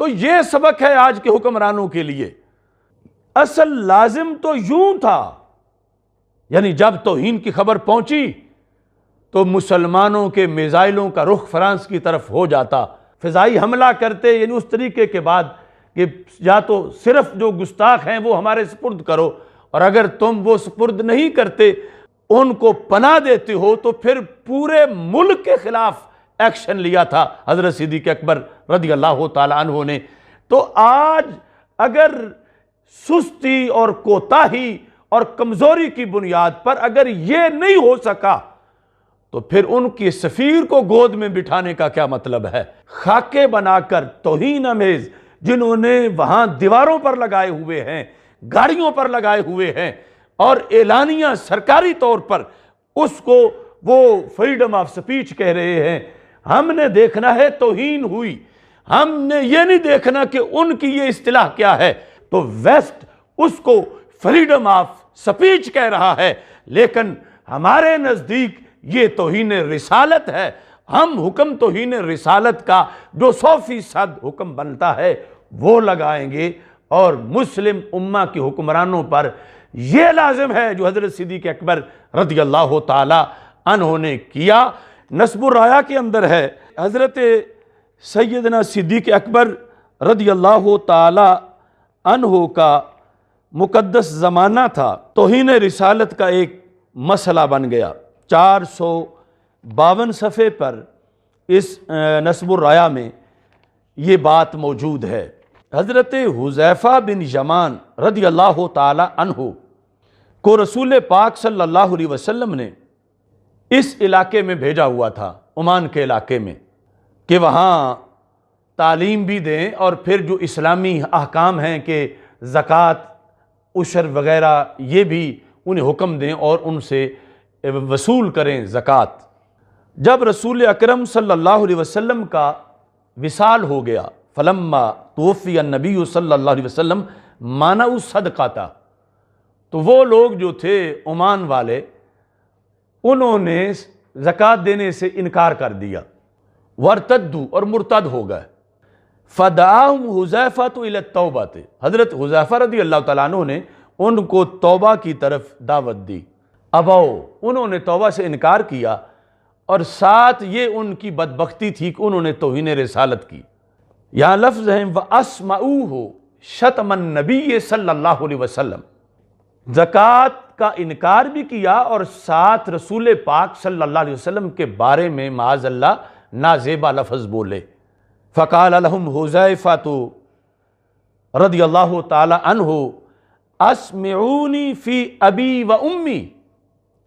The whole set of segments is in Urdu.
تو یہ سبق ہے آج کے حکمرانوں کے لیے۔ اصل لازم تو یوں تھا، یعنی جب توہین کی خبر پہنچی تو مسلمانوں کے میزائلوں کا رخ فرانس کی طرف ہو جاتا، فضائی حملہ کرتے، یعنی اس طریقے کے بعد کہ یا تو صرف جو گستاخ ہیں وہ ہمارے سپرد کرو، اور اگر تم وہ سپرد نہیں کرتے، ان کو پناہ دیتے ہو، تو پھر پورے ملک کے خلاف ایکشن لیا تھا حضرت صدیق اکبر رضی اللہ تعالی عنہ نے۔ تو آج اگر سستی اور کوتاہی اور کمزوری کی بنیاد پر اگر یہ نہیں ہو سکا تو پھر ان کی سفیر کو گود میں بٹھانے کا کیا مطلب ہے؟ خاکے بنا کر توہین امیز جنہوں نے وہاں دیواروں پر لگائے ہوئے ہیں، گاڑیوں پر لگائے ہوئے ہیں، اور اعلانیہ سرکاری طور پر اس کو وہ فریڈم آف سپیچ کہہ رہے ہیں، ہم نے دیکھنا ہے توہین ہوئی، ہم نے یہ نہیں دیکھنا کہ ان کی یہ اصطلاح کیا ہے۔ تو ویسٹ اس کو فریڈم آف سپیچ کہہ رہا ہے، لیکن ہمارے نزدیک یہ توہین رسالت ہے۔ ہم حکم توہین رسالت کا جو 100% حکم بنتا ہے وہ لگائیں گے، اور مسلم امہ کی حکمرانوں پر یہ لازم ہے جو حضرت صدیق اکبر رضی اللہ تعالی عنہ نے کیا۔ نسب الرایا کے اندر ہے حضرت سیدنا صدیق اکبر رضی اللہ تعالی عنہ کا مقدس زمانہ تھا، توہین رسالت کا ایک مسئلہ بن گیا۔ 452 صفحے پر اس نسب الرایا میں یہ بات موجود ہے۔ حضرت حذیفہ بن یمان رضی اللہ تعالی عنہ کو رسول پاک صلی اللہ علیہ وسلم نے اس علاقے میں بھیجا ہوا تھا، عمان کے علاقے میں، کہ وہاں تعلیم بھی دیں، اور پھر جو اسلامی احکام ہیں کہ زکوٰۃ، عشر وغیرہ، یہ بھی انہیں حکم دیں اور ان سے وصول کریں زکوٰۃ۔ جب رسول اکرم صلی اللہ علیہ وسلم کا وصال ہو گیا، فلما توفی النبی صلی اللہ علیہ وسلم مانعوا الصدقۃ، تو وہ لوگ جو تھے عمان والے، انہوں نے زکوٰۃ دینے سے انکار کر دیا، وارتدوا، اور مرتد ہو گئے۔ فدعاہم حذیفۃ الی التوبۃ، حضرت حذیفہ رضی اللہ تعالیٰ عنہ نے ان کو توبہ کی طرف دعوت دی۔ ابو، انہوں نے توبہ سے انکار کیا، اور ساتھ یہ ان کی بدبختی تھی کہ انہوں نے توہین رسالت کی۔ یہاں لفظ ہیں وَأَسْمَعُوهُ شَتْمَ النَّبِيِّ صلی اللہ علیہ وسلم، زکوٰۃ کا انکار بھی کیا اور ساتھ رسول پاک صلی اللہ علیہ وسلم کے بارے میں معاذ اللہ نازیبا لفظ بولے۔ فقال لهم حذیفۃ رضی اللہ تعالی عنہ اسمعونی فی ابی و امی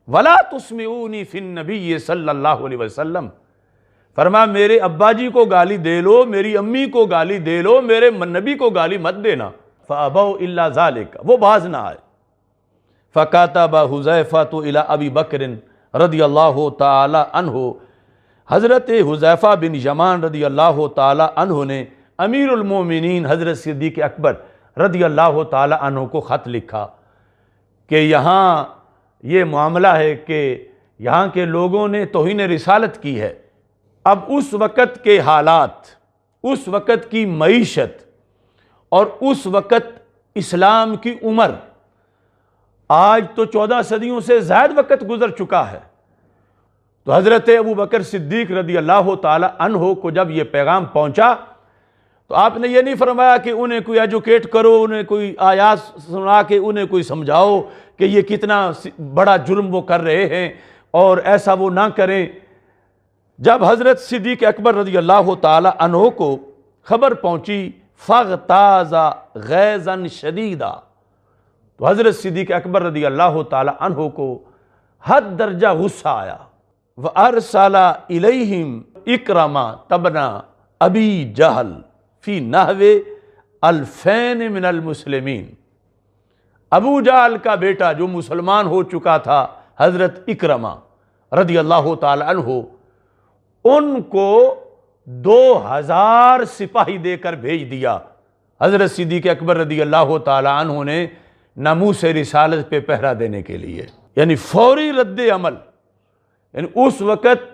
ولا تسمعونی فی النبی صلی اللہ علیہ وسلم، فرمایا میرے ابا جی کو گالی دے لو، میری امی کو گالی دے لو، میرے نبی کو گالی مت دینا۔ فابوا الا ذلک، وہ باز نہ آئے۔ فکاتب حذیفۃ الی ابی بکر رضی اللہ تعالی عنہ، حضرت حذیفہ بن یمان رضی اللہ تعالی عنہ نے امیر المومنین حضرت صدیق اکبر رضی اللہ تعالی عنہ کو خط لکھا کہ یہاں یہ معاملہ ہے کہ یہاں کے لوگوں نے توہین رسالت کی ہے۔ اب اس وقت کے حالات، اس وقت کی معیشت اور اس وقت اسلام کی عمر، آج تو 14 صدیوں سے زائد وقت گزر چکا ہے، تو حضرت ابو بکر صدیق رضی اللہ تعالی عنہ کو جب یہ پیغام پہنچا تو آپ نے یہ نہیں فرمایا کہ انہیں کوئی ایجوکیٹ کرو، انہیں کوئی آیات سنا کے انہیں کوئی سمجھاؤ کہ یہ کتنا بڑا جرم وہ کر رہے ہیں اور ایسا وہ نہ کریں۔ جب حضرت صدیق اکبر رضی اللہ تعالی عنہ کو خبر پہنچی فاغتاظ غیظا شدیدا، تو حضرت صدیق اکبر رضی اللہ تعالی عنہ کو حد درجہ غصہ آیا۔ وَأَرْسَلَ إِلَيْهِمْ إِكْرَمَةَ ابْنَ أَبِي جَهْلٍ فِي نَحْوِ 2000 من المسلمین، ابو جہل کا بیٹا جو مسلمان ہو چکا تھا حضرت اکرمہ رضی اللہ تعالی عنہ، ان کو 2000 سپاہی دے کر بھیج دیا حضرت صدیق اکبر رضی اللہ تعالی عنہ نے ناموس رسالت پہ پہرا دینے کے لیے، یعنی فوری رد عمل۔ یعنی اس وقت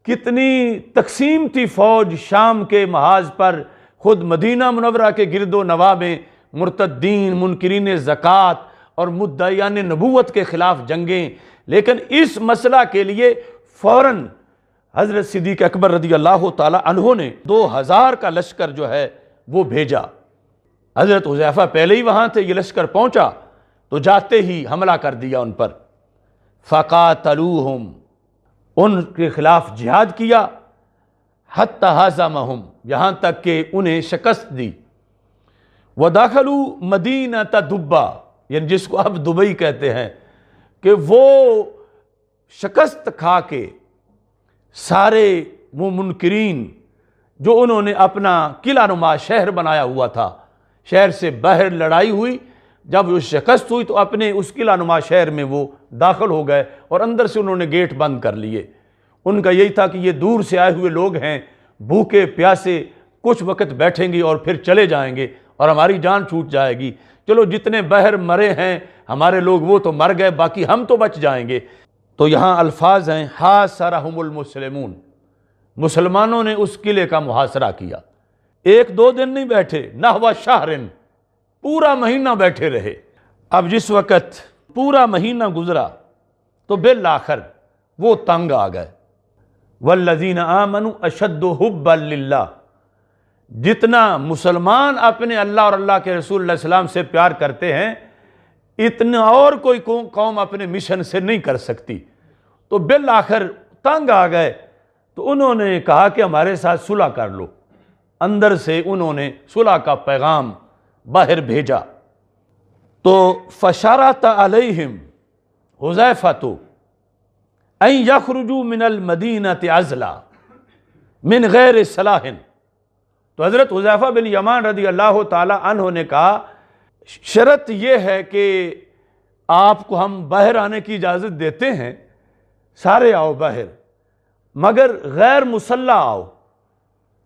کتنی تقسیم تھی فوج، شام کے محاذ پر خود مدینہ منورہ کے گرد و نواح میں مرتدین، منکرین زکوٰۃ اور مدعیان نبوت کے خلاف جنگیں، لیکن اس مسئلہ کے لیے فوراً حضرت صدیق اکبر رضی اللہ تعالیٰ عنہ نے 2000 کا لشکر جو ہے وہ بھیجا۔ حضرت حذیفہ پہلے ہی وہاں تھے، یہ لشکر پہنچا تو جاتے ہی حملہ کر دیا ان پر، فقاتلوہم، ان کے خلاف جہاد کیا، حتی ہزمہم، یہاں تک کہ انہیں شکست دی، وَدَخَلُوا مَدِينَةَ دُبَّا، یعنی جس کو اب دبئی کہتے ہیں، کہ وہ شکست کھا کے سارے وہ منکرین جو انہوں نے اپنا قلعہ نما شہر بنایا ہوا تھا، شہر سے باہر لڑائی ہوئی، جب وہ شکست ہوئی تو اپنے اس قلعہ نما شہر میں وہ داخل ہو گئے اور اندر سے انہوں نے گیٹ بند کر لیے۔ ان کا یہی تھا کہ یہ دور سے آئے ہوئے لوگ ہیں، بھوکے پیاسے کچھ وقت بیٹھیں گے اور پھر چلے جائیں گے اور ہماری جان چھوٹ جائے گی، چلو جتنے باہر مرے ہیں ہمارے لوگ وہ تو مر گئے، باقی ہم تو بچ جائیں گے۔ تو یہاں الفاظ ہیں حاصرہم المسلمون، مسلمانوں نے اس قلعے کا محاصرہ کیا، 1-2 دن نہیں بیٹھے، نحو شہرن، پورا مہینہ بیٹھے رہے۔ اب جس وقت پورا مہینہ گزرا تو بالآخر وہ تنگ آ گئے، والذین آمنوا اشد حبا للہ، جتنا مسلمان اپنے اللہ اور اللہ کے رسول علیہ السلام سے پیار کرتے ہیں اتنا اور کوئی قوم اپنے مشن سے نہیں کر سکتی۔ تو بالآخر تنگ آ گئے تو انہوں نے کہا کہ ہمارے ساتھ صلح کر لو، اندر سے انہوں نے صلح کا پیغام باہر بھیجا۔ تو فشرط علیہم حذیفۃ ان یخرجوا من المدینۃ عزلا من غیر صلاح، تو حضرت حذیفہ بن یمان رضی اللہ تعالی عنہ نے کہا شرط یہ ہے کہ آپ کو ہم باہر آنے کی اجازت دیتے ہیں، سارے آؤ باہر، مگر غیر مسلح آؤ،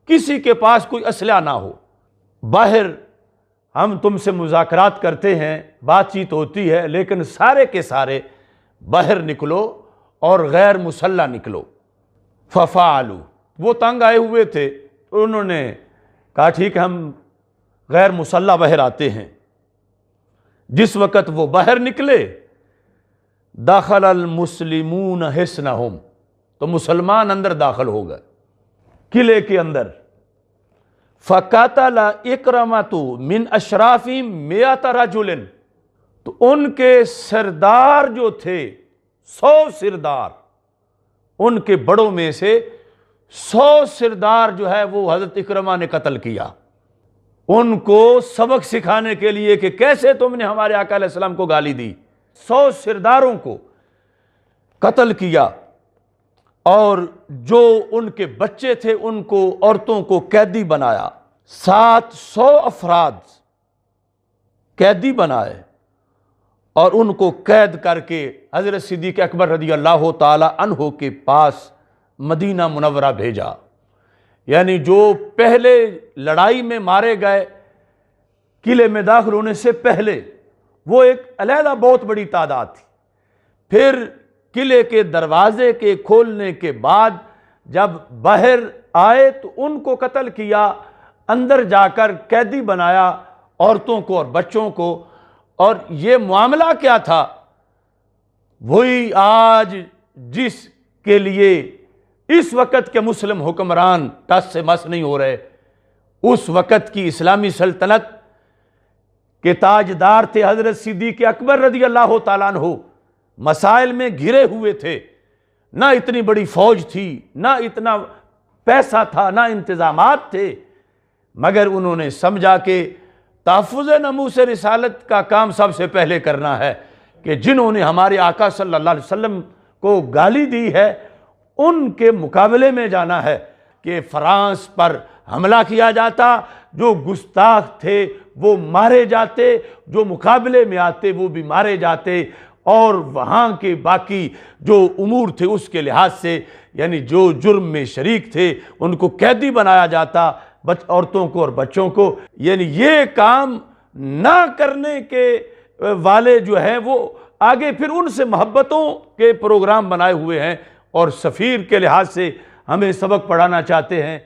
کسی کے پاس کوئی اسلحہ نہ ہو، باہر ہم تم سے مذاکرات کرتے ہیں، بات چیت ہوتی ہے، لیکن سارے کے سارے باہر نکلو اور غیر مسلح نکلو۔ ففعلوا، وہ تنگ آئے ہوئے تھے، انہوں نے کہا ٹھیک ہے ہم غیر مسلح باہر آتے ہیں۔ جس وقت وہ باہر نکلے دخل المسلمون حصنہم، تو مسلمان اندر داخل ہو گئے قلعے کے اندر۔ فقاتل اکرمۃ من اشرافہم 100 رجل، تو ان کے سردار جو تھے 100 سردار، ان کے بڑوں میں سے 100 سردار جو ہے وہ حضرت اکرمہ نے قتل کیا، ان کو سبق سکھانے کے لیے کہ کیسے تم نے ہمارے آقا علیہ السلام کو گالی دی۔ 100 سرداروں کو قتل کیا، اور جو ان کے بچے تھے ان کو، عورتوں کو قیدی بنایا، 700 افراد قیدی بنائے اور ان کو قید کر کے حضرت صدیق اکبر رضی اللہ تعالی عنہ کے پاس مدینہ منورہ بھیجا۔ یعنی جو پہلے لڑائی میں مارے گئے قلعے میں داخل ہونے سے پہلے، وہ ایک علیحدہ بہت بڑی تعداد تھی، پھر قلعے کے دروازے کے کھولنے کے بعد جب باہر آئے تو ان کو قتل کیا، اندر جا کر قیدی بنایا عورتوں کو اور بچوں کو۔ اور یہ معاملہ کیا تھا؟ وہی آج جس کے لیے اس وقت کے مسلم حکمران ٹس سے مس نہیں ہو رہے، اس وقت کی اسلامی سلطنت کے تاجدار تھے حضرت صدیق اکبر رضی اللہ تعالیٰ عنہ، مسائل میں گھرے ہوئے تھے، نہ اتنی بڑی فوج تھی، نہ اتنا پیسہ تھا، نہ انتظامات تھے، مگر انہوں نے سمجھا کہ تحفظ ناموس رسالت کا کام سب سے پہلے کرنا ہے، کہ جنہوں نے ہمارے آقا صلی اللہ علیہ وسلم کو گالی دی ہے ان کے مقابلے میں جانا ہے، کہ فرانس پر حملہ کیا جاتا، جو گستاخ تھے وہ مارے جاتے، جو مقابلے میں آتے وہ بھی مارے جاتے، اور وہاں کے باقی جو امور تھے اس کے لحاظ سے یعنی جو جرم میں شریک تھے ان کو قیدی بنایا جاتا، عورتوں کو اور بچوں کو۔ یعنی یہ کام نہ کرنے کے والے جو ہیں وہ آگے پھر ان سے محبتوں کے پروگرام بنائے ہوئے ہیں، اور سفیر کے لحاظ سے ہمیں سبق پڑھانا چاہتے ہیں